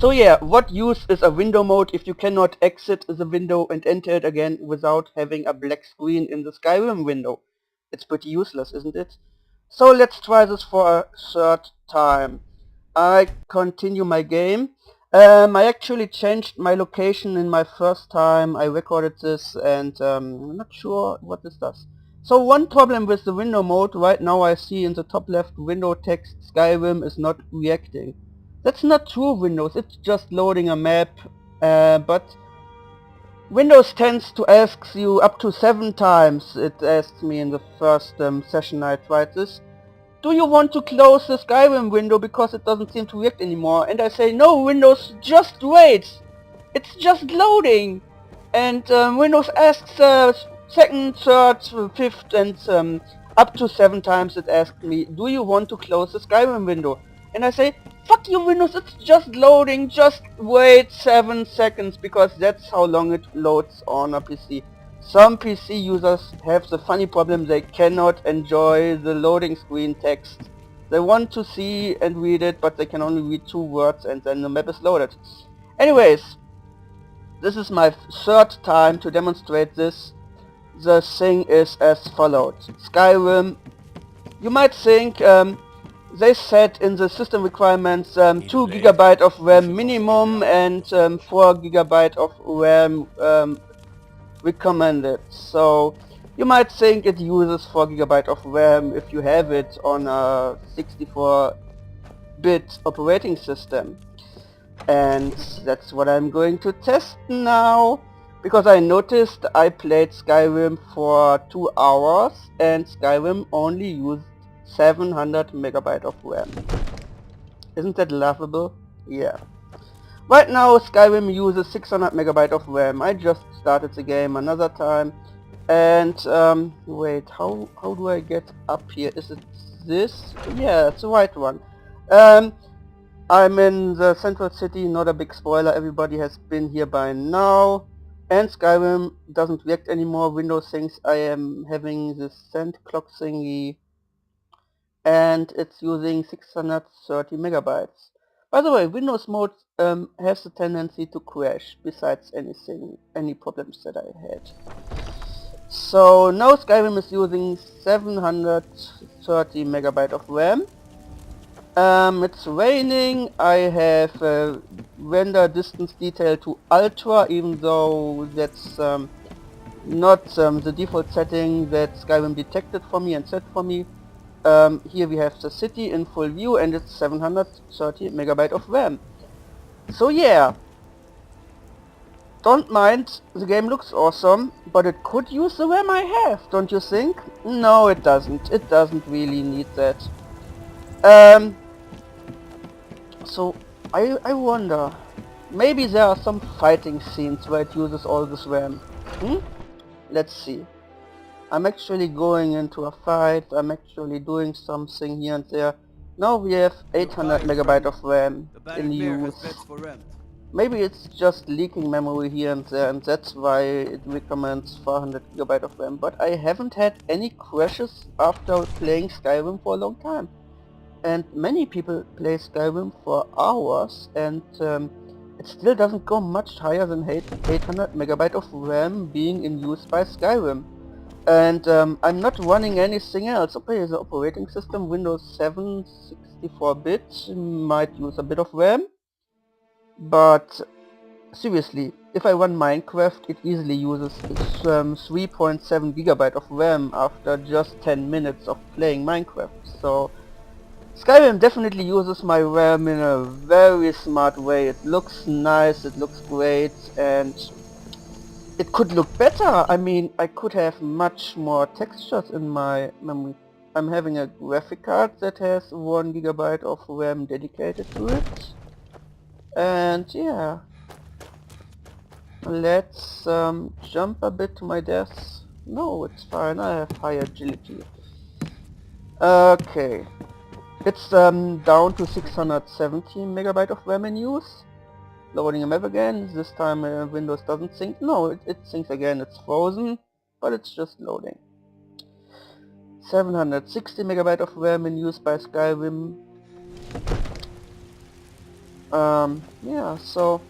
So yeah, what use is a window mode if you cannot exit the window and enter it again without having a black screen in the Skyrim window? It's pretty useless, isn't it? So let's try this for a third time. I continue my game. I actually changed my location in my first time I recorded this, and I'm not sure what this does. So one problem with the window mode right now, I see in the top left window text Skyrim is not reacting. That's not true, Windows, it's just loading a map, but Windows tends to ask you up to 7 times. It asked me in the first session I tried this. Do you want to close the Skyrim window because it doesn't seem to react anymore? And I say, no, Windows, just wait. It's just loading. And Windows asks second, third, fifth, and up to 7 times it asked me, do you want to close the Skyrim window? And I say, fuck you, Windows, it's just loading, just wait 7 seconds, because that's how long it loads on a PC. Some PC users have the funny problem they cannot enjoy the loading screen text. They want to see and read it, but they can only read 2 words and then the map is loaded. Anyways, this is my third time to demonstrate this. The thing is as followed. Skyrim, you might think they said in the system requirements 2 GB of RAM minimum and 4 GB of RAM recommended. So you might think it uses 4 GB of RAM if you have it on a 64-bit operating system. And that's what I'm going to test now, because I noticed I played Skyrim for 2 hours and Skyrim only used 700 megabyte of RAM. Isn't that laughable? Yeah. Right now Skyrim uses 600 megabyte of RAM. I just started the game another time, and wait, how do I get up here? Is it this? Yeah, it's the right one. I'm in the central city, not a big spoiler, everybody has been here by now. And Skyrim doesn't react anymore. Windows thinks I am having this send clock thingy, and it's using 630 megabytes. By the way, Windows mode has a tendency to crash, besides any problems that I had. So now Skyrim is using 730 megabyte of RAM. It's raining. I have render distance detail to ultra, even though that's not the default setting that Skyrim detected for me and set for me. Here we have the city in full view and it's 730 megabyte of RAM. So yeah, don't mind, the game looks awesome, but it could use the RAM I have, don't you think? No, it doesn't. It doesn't really need that. So I wonder, maybe there are some fighting scenes where it uses all this RAM. Let's see. I'm actually going into a fight, I'm actually doing something here and there. Now we have 800 megabyte of RAM in use. Maybe it's just leaking memory here and there, and that's why it recommends 400 GB of RAM, but I haven't had any crashes after playing Skyrim for a long time. And many people play Skyrim for hours, and it still doesn't go much higher than 800 megabyte of RAM being in use by Skyrim. And I'm not running anything else. Okay, the operating system Windows 7 64-bit might use a bit of RAM, but seriously, if I run Minecraft, it easily uses 3.7 gigabyte of RAM after just 10 minutes of playing Minecraft. So Skyrim definitely uses my RAM in a very smart way. It looks nice, it looks great, and it could look better. I mean, I could have much more textures in my memory. I'm having a graphic card that has 1 gigabyte of RAM dedicated to it. And yeah, let's jump a bit to my death. No, it's fine, I have high agility. Okay. It's down to 617 megabyte of RAM in use. Loading a map again. This time Windows doesn't sync. No, it syncs again. It's frozen, but it's just loading. 760 megabyte of RAM in use by Skyrim. Yeah, so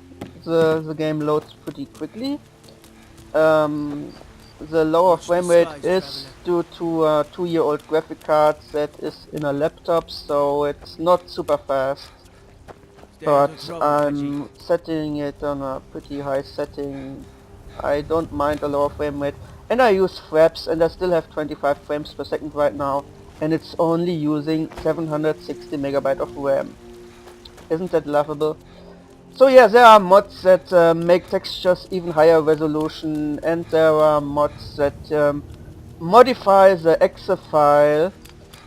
the game loads pretty quickly. The lower Watch the frame rate skies, is traveler. due to a 2-year-old graphic card that is in a laptop, so it's not super fast. Stay out of But trouble, Haji. I'm setting it on a pretty high setting. I don't mind a lower frame rate. And I use fraps and I still have 25 frames per second right now. And it's only using 760 megabyte of RAM. Isn't that laughable? So yeah, there are mods that make textures even higher resolution, and there are mods that modify the exe file,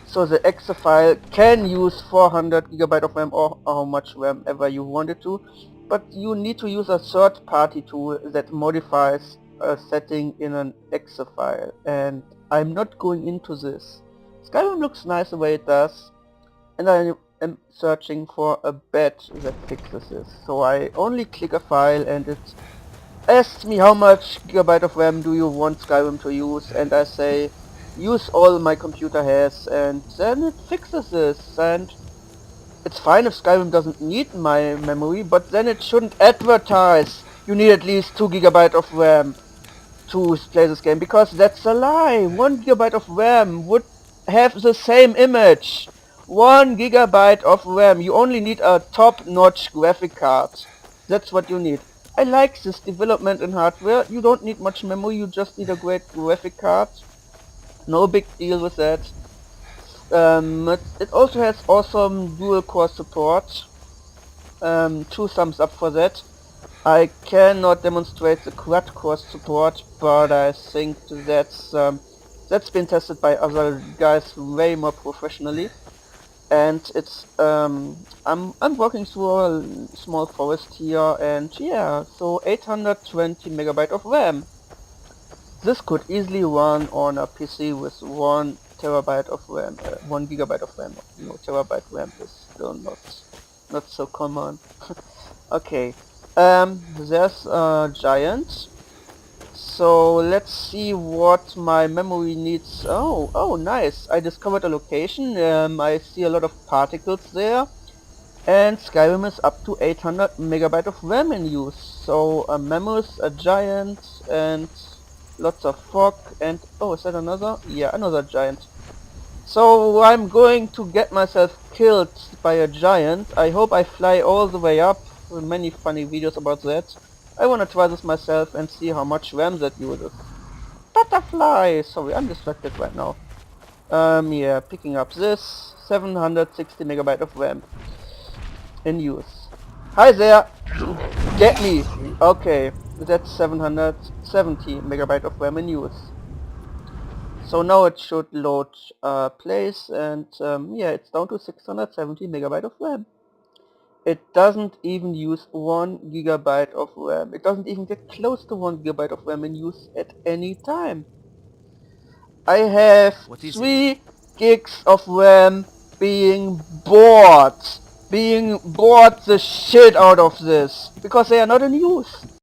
so the exe file can use 400 gigabyte of RAM or how much RAM ever you want it to, but you need to use a third party tool that modifies a setting in an exe file, and I'm not going into this. Skyrim looks nice the way it does, and I am searching for a badge that fixes this. So I only click a file and it asks me how much gigabyte of RAM do you want Skyrim to use, and I say use all my computer has, and then it fixes this. And it's fine if Skyrim doesn't need my memory, but then it shouldn't advertise you need at least 2 gigabyte of RAM to play this game, because that's a lie. 1 gigabyte of RAM would have the same image. 1 gigabyte of RAM. You only need a top-notch graphic card. That's what you need. I like this development in hardware. You don't need much memory, you just need a great graphic card. No big deal with that. It also has awesome dual core support. 2 thumbs up for that. I cannot demonstrate the quad core support, but I think that's been tested by other guys way more professionally. And it's I'm working through a small forest here, and yeah, so 820 megabyte of RAM. This could easily run on a PC with 1 terabyte of RAM, 1 gigabyte of RAM. No, terabyte RAM is still not so common. Okay, there's a giant. So let's see what my memory needs. Oh, nice! I discovered a location. I see a lot of particles there, and Skyrim is up to 800 megabyte of RAM in use. So a mammoth, a giant, and lots of fog. And oh, is that another? Yeah, another giant. So I'm going to get myself killed by a giant. I hope I fly all the way up. Many funny videos about that. I wanna try this myself and see how much RAM that uses. Butterfly! Sorry, I'm distracted right now. Yeah, picking up this. 760 megabyte of RAM in use. Hi there! Get me! Okay, that's 770 megabyte of RAM in use. So now it should load place, and yeah, it's down to 670 megabyte of RAM. It doesn't even use 1 gigabyte of RAM. It doesn't even get close to 1 gigabyte of RAM in use at any time. I have What is it? 3 gigs of RAM being bored. Being bored the shit out of this. Because they are not in use.